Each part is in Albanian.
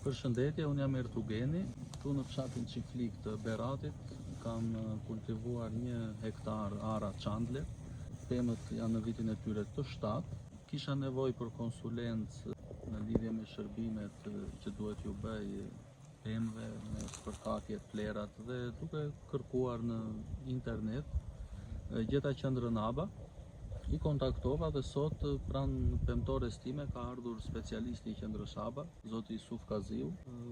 Përshëndetje, unë jam Ertugeni, këtu në fshatin Çiflik të Beratit kam kultivuar 1 hektar ara çandle. Pemët janë në vitin e tyre të 7. Kisha nevojë për konsulencë në lidhje me shërbimet që duhet ju bëj pemëve me spërkakje plerat dhe duke kërkuar në internet gjeta qendrën ABA. I kontaktova dhe sot pranë pemtores time ka ardhur specialisti i qendrës ABA, zoti Yusuf Kaziu,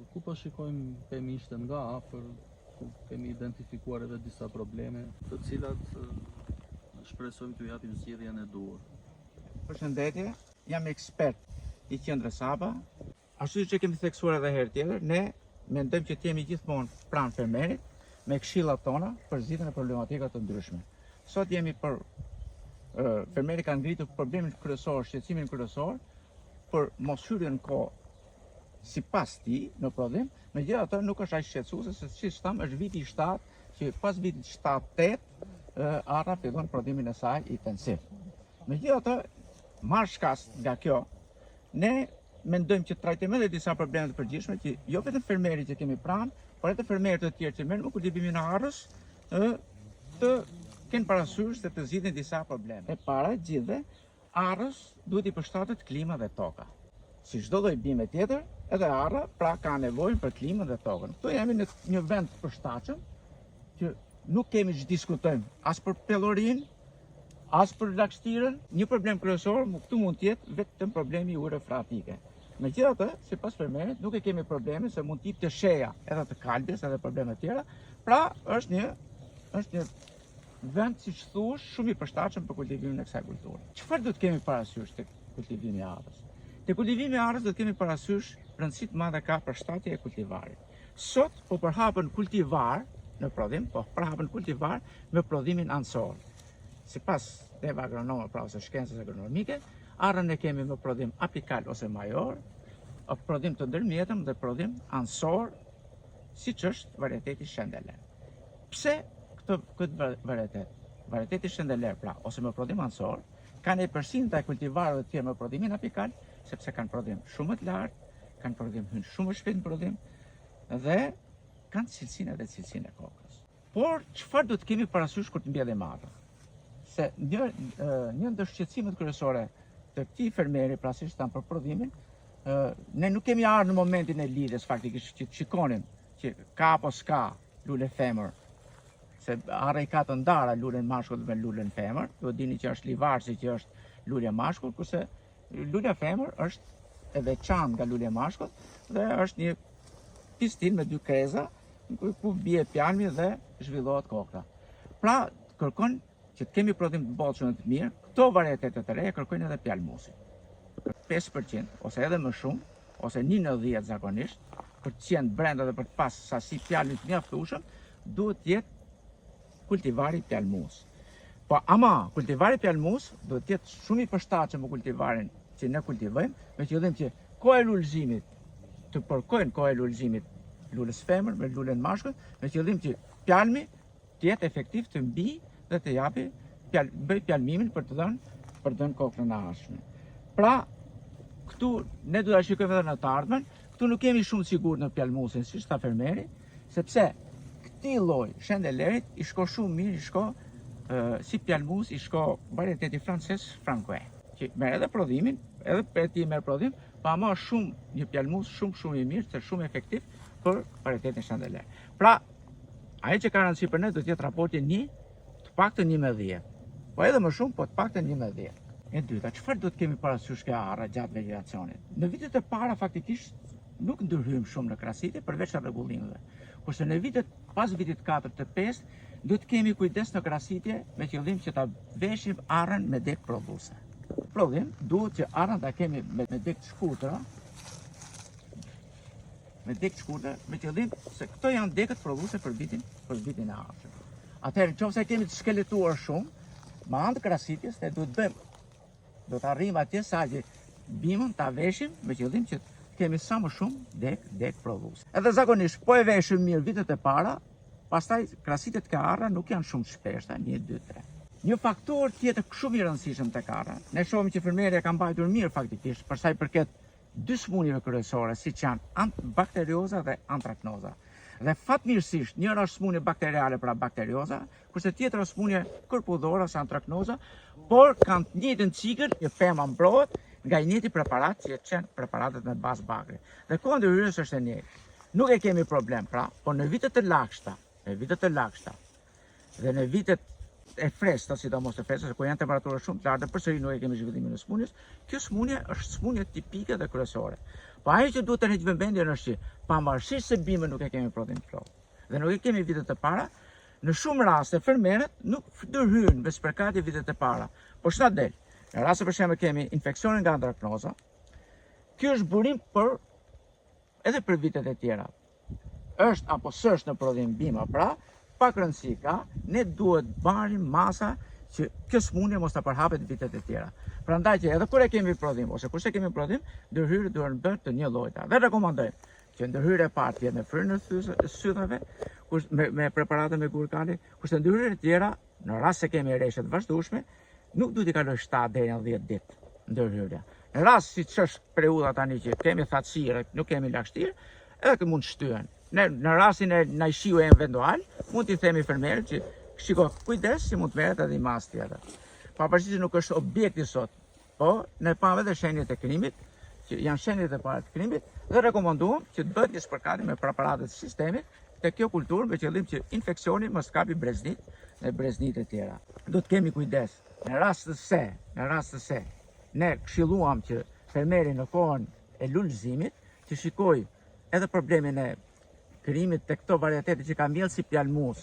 ku po shikojmë pemishte nga afër, ku kemi identifikuar edhe disa probleme, të cilat shpresojmë t'ju japim zgjidhjen e duhur. Përshëndetje, jam ekspert i qendrës ABA. Ashtu që kemi theksuar edhe herë tjetër, ne mendojmë që t'jemi gjithmonë pranë fermerit me këshillat tona për zgjidhjen e problematikave të ndryshme. Sot jemi për fermeri kanë ngritur problemin kryesor, shqetësimin kryesor për mos hyrjen në kohë sipas tij në prodhim, megjithatë nuk është aq shqetësuese se siç tham është viti 7 që pas vitit 7-8 arra fillon prodhimin e saj intensiv. Megjithatë, marrë shkas nga kjo, ne mendojmë që trajtojmë edhe disa probleme të përgjithshme që jo vetëm fermerit që kemi pranë, por edhe fermerët të tjerë që merren me kultivimin e arrës të kenë parasysh se të zgjidhin disa probleme. E para gjithve, arrës duhet i përshtatet klima dhe toka. Si çdo lloj bime tjetër, edhe arra pra ka nevojë për klimën dhe tokën. Këtu jemi në një vend të përshtatshëm që nuk kemi që diskutojmë as për pellorin, as për lagështirën. Një problem kryesor këtu mund të jetë vetëm problemi i ujëve freatike. Megjithatë, sipas fermerit, nuk e kemi probleme se mund të jep të sheja edhe të kalbjes edhe probleme të tjera. Pra është një vend, siç thuash, shumë i përshtatshëm për kultivimin e kësaj kulture. Çfarë do të kemi parasysh tek kultivimi i arrës? Te kultivimi i arrës do të kemi parasysh rëndësi të madhe ka përshtatja e kultivarit. Sot po përhapen kultivar në prodhim, me prodhimin ansor. Sipas deva agronome, pra ose shkencës agronomike, arrën e kemi me prodhim apikal ose major, prodhim të ndërmjetëm dhe prodhim ansor, siç është varieteti Chandelier. Pse këtë varieteti Chandelier, pra, ose me prodhim ansor, kanë e përsin të kultivarëve të tjerë me prodhimin apikal, sepse kanë prodhim shumë të lartë, kanë prodhim hynë shumë shpejt në prodhim, dhe kanë cilësinë edhe cilësinë e kokës. Por, çfarë do të kemi parasysh kur të mbjellim arrën? Se një ndër shqetësimet kryesore të këtij fermeri, pra siç tham për prodhimin, ne nuk kemi arë në momentin e lidhjes, faktikisht që shikonim që ka apo s'ka lule femër, se arra i ka të ndara lulen mashkull me lulen femër, duhet dini që është livarsi që është lulja mashkull, kurse lulja femër është e veçantë nga lulja mashkull dhe është një pistil me 2 kreza ku bie pjalmi dhe zhvillohet kokra. Pra, kërkon që të kemi prodhim të bollshëm të mirë, këto varietete të reja kërkojnë edhe pjalmusin. 5% ose edhe më shumë, ose 1 në 10 zakonisht, për të qenë brenda dhe për të pas sasi pjalmit të mjaftueshëm, duhet të jetë kultivari pjalmus. Po ama kultivari pjalmus do të jetë shumë i përshtatshëm me kultivarin që ne kultivojmë, me qëllim që koha e lulëzimit të përkojnë koha e lulëzimit lulës femër me lulen mashkull, me qëllim që pjalmi të jetë efektiv të mbi dhe të japi bëj pjalmimin për të dhënë kokrën e ardhshme. Pra, këtu ne do ta shikojmë edhe në të ardhmen, këtu nuk kemi shumë sigurt në pjalmusin, siç tha fermeri, sepse këtij lloj Chandelierit i shko shumë mirë, i shko si pjalmus, i shko varieteti francez Francois, që merr edhe prodhimin, edhe peti merr prodhim, pa ama shumë një pjalmus shumë i mirë, se shumë efektiv për varietetin Chandelier. Pra, ajo që ka rëndësi për ne do të jetë raporti 1, të paktën 1/10. Po edhe më shumë, po të paktën 1/10. E dyta, çfarë do të kemi parasysh ke arra gjatë vegetacionit? Në vitet e para faktikisht nuk ndërhyjmë shumë në krasitje përveç rregullimeve. Kurse në pas vitit 4-5 do të kemi kujdes në krasitje me qëllim që ta veshim arrën me deg prodhuese. Prodhim duhet që arrën ta kemi me deg të shkurtra, me qëllim se këto janë degët prodhuese për vitin e ardhshëm. Atëherë nëse kemi të skeletuar shumë, me anë të krasitjes ne do të arrijmë atje sa që bimën ta veshim me qëllim që kemi sa më shumë deg prodhues. Edhe zakonisht po e veshim mirë vitet e para, pastaj krasitjet ka arra nuk janë shumë shpeshta, 1, 2, 3. Një faktor tjetër shumë i rëndësishëm tek arra. Ne shohim që fermerja ka mbajtur mirë faktikisht për sa i përket dy smundjeve kryesore, siç janë bakterioza dhe antraknoza. Dhe fatmirësisht, njëra është smundje bakteriale, pra bakterioza, kurse tjetra është smundje korpudhore ose antraknoza, por kanë të njëjtën cikël, që pema mbrohet nga i njëjti preparat që janë preparatet me bazë bakri. Dhe koha ndërhyrjes është e njëjtë. Nuk e kemi problem, pra, por në vitet të lagshta, dhe në vitet e freskëta, sidomos e freskëta, ku janë temperatura shumë të larta, përsëri nuk e kemi zhvillimin e smundjes. Kjo smundje është smundje tipike dhe kryesore. Po ajo që duhet të rritë vëmendjen është që pavarësisht se bimën nuk e kemi prodhim plot, dhe nuk e kemi vitet të para, në shumë raste fermerët nuk ndërhyjnë me spërkatje vitet e para. Po çfarë del? Në raste për shembull kemi infeksionin nga antraknoza. Ky është burim edhe për vitet e tjera. Është apo s'është në prodhim bima, pra pak rëndësi ka, ne duhet marrim masa që kjo smundje mos ta përhapet vitet e tjera. Prandaj që edhe kur e kemi prodhim ose kur se kemi prodhim, ndërhyrjet duhen bërë të një llojta. Dhe rekomandojmë që ndërhyrja e parë të jetë me fryrën e sythave, me preparate me gurkali, kurse ndërhyrjet e tjera, në rast se kemi rreshtje të vazhdueshme, nuk duhet i kalojë 7 deri në 10 ditë ndërhyrja. Në rast siç është periudha tani që kemi thatësirë, nuk kemi lagështirë, edhe që mund shtyhen. Në rastin e najshiu eventual, mund t'i themi fermerit që shiko, kujdes që mund të merret edhe i mas tjetër. Pavarësisht se nuk është objekti sot, po ne pam edhe shenjat e krimit, që janë shenjat e para të krimit, dhe rekomanduam që të bëhet një spërkatje me preparatet të sistemit te kjo kulturë me qëllim që infeksioni mos kapi breznit dhe breznit e tjera. Do të kemi kujdes. Në rast të se ne këshilluam që fermeri në kohën e lulëzimit të shikoj edhe problemin e krimit të këto varietete që ka mbjellë si pjalmus,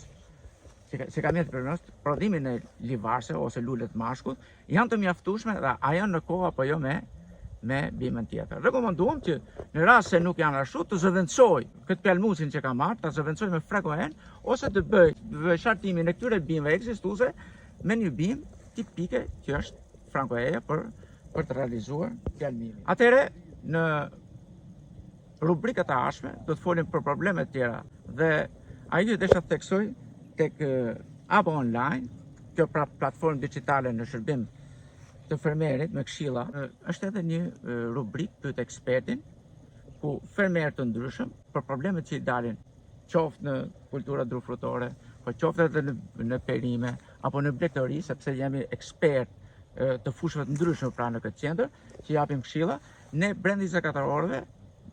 që ka mbjellë për prodhimin e livarse ose lulet mashkull, janë të mjaftueshme dhe a janë në kohë apo jo me bimën tjetër. Rekomanduam që në rast se nuk janë ashtu të zëvendësoj këtë pjalmusin që ka marrë, ta zëvendësoj me frekohen ose të bëj shartimin e këtyre bimëve ekzistuese me një bimë tipike që është frankoeja për të realizuar pjalmimin. Atëherë në rubrikët e ardhshme do të folim për problemet tjera dhe ajo që desha të theksoj tek Abo Online, kjo pra platformë digjitale në shërbim të fermerit me këshilla, është edhe një rubrik pyet ekspertin ku fermerë të ndryshëm për problemet që i dalin qoftë në kultura drufrutore, po qoftë edhe në perime apo në blegtori, sepse jemi ekspert të fushëve të ndryshme pra në këtë qendër, që japim këshilla, ne brenda 24 orëve,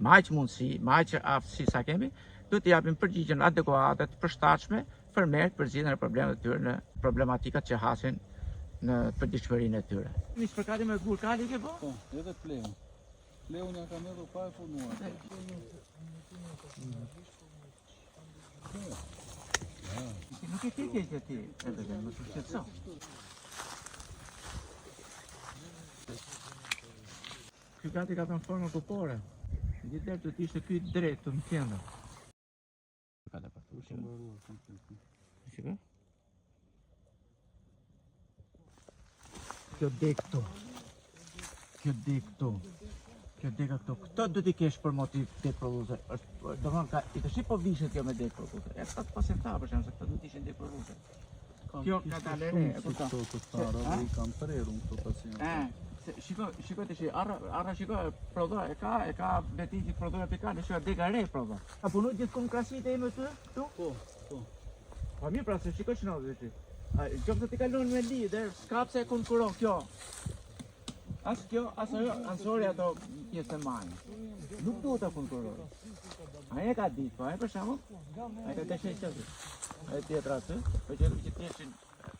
me aq mundësi, me aq aftësi sa kemi, do të japim përgjigjen adekuate të përshtatshme fermerët për zgjidhjen e problemeve të tyre në problematikat që hasin në përditshmërinë e tyre. Një spërkatje me gurkali ke po? Po, edhe pleu. Pleun ja kam edhe pa e punuar. Nuk e ke keqe ti, edhe dhe më shqetëso. Ky gati ka thënë forma kupore. Gjithë do të ishte ky drejt të më qendër. Shikoj. Kjo dek këtu. Kjo dek këtu. Këto do t'i kesh për motiv dek produse. Do thonë i të shih po vishet kjo me dek produse. E ka pasen ta për shembull se këto do të ishin dek produse. Kjo ka dalë re, e kupton. Këto të para i kam prerun këto pacientë. Shiko të shi, arra shiko, prodho, e ka beti që prodho e pikale, shiko, deka re prodho. A punu gjithë kumë krasit e ime të tu? Po. Pa mirë pra, se shiko që në dhe që. Qoftë të t'i kalon me lider, s'kap se konkuron kjo. As kjo, as ajo, ansori ato pjesë e majnë. Nuk duhet të konkuron. Aje ka ditë, po, për shemë? Aje ka të shenë qëtë. Aje tjetra të, për që t'jeshin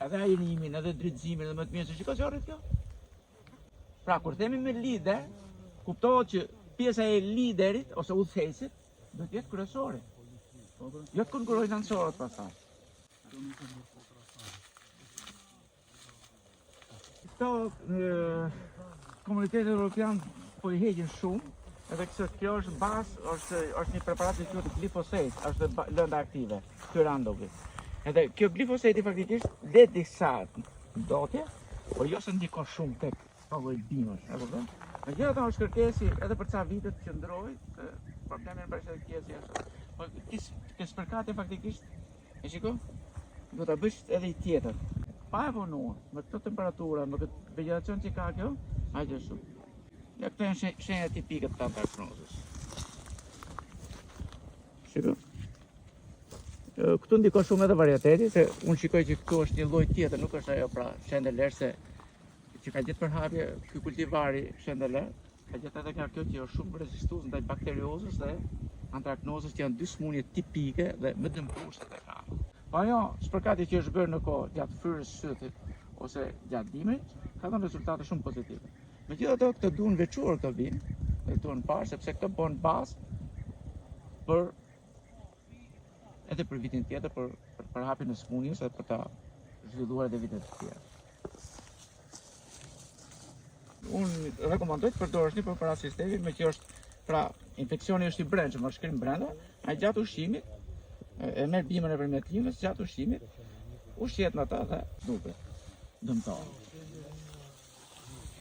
edhe ajrimin, edhe dritëzimin, edhe më të mirë, se shiko që arrit kjo? Pra, kur themi me lider, kuptohet që pjesa e liderit, ose udhëheqësit, do të jetë kryesore. Jo të konkurrojnë anësorët pastaj. Këto komuniteti evropian po i heqin shumë, edhe kjo është bazë, është një preparat që quhet glifosat, është lënda aktive, tyrandovit. Edhe kjo glifosati faktikisht le disa dotje, por jo se ndikon shumë tek pavoj bimësh, e kupton? Me gjithë ato është kërkesi edhe për ca vite të qëndroj, problemin mbështetjesi ashtu. Po kjo spërkatje faktikisht, e shiko, do ta bësh edhe i tjetër. Pa e punuar, me këtë temperaturë, me këtë vegetacion që ka kjo, hajde shumë. Dhe këto janë shenjat tipike të antraknozës. Shiko. Këtu ndikon shumë edhe varieteti, se unë shikoj që këtu është një lloj tjetër, nuk është ajo pra shendeler, se që ka gjetë përhapje ky kultivari shendeler, ka gjetë edhe nga kjo që është shumë rezistues ndaj bakteriozës dhe antraknozës, që janë dy sëmundje tipike dhe më dëmtuese të ka. Po ajo spërkatje që është bërë në kohë gjatë fryrës së sytit ose gjatë dimrit, ka dhënë rezultate shumë pozitive. Megjithatë, këtë duhen veçuar këto vinë, dhe duhen parë sepse këto bën bazë për edhe për vitin tjetër, për hapjen e sëmundjes dhe për ta zhvilluar edhe vite të tjera. Unë rekomandoj të përdorësh një preparat sistemi me që është, pra, infeksioni është i brendshëm, është shkrim brenda, ai gjatë ushqimit e merr bimën nëpërmjet limës, gjatë ushqimit ushqet në ata dhe duket dëmton.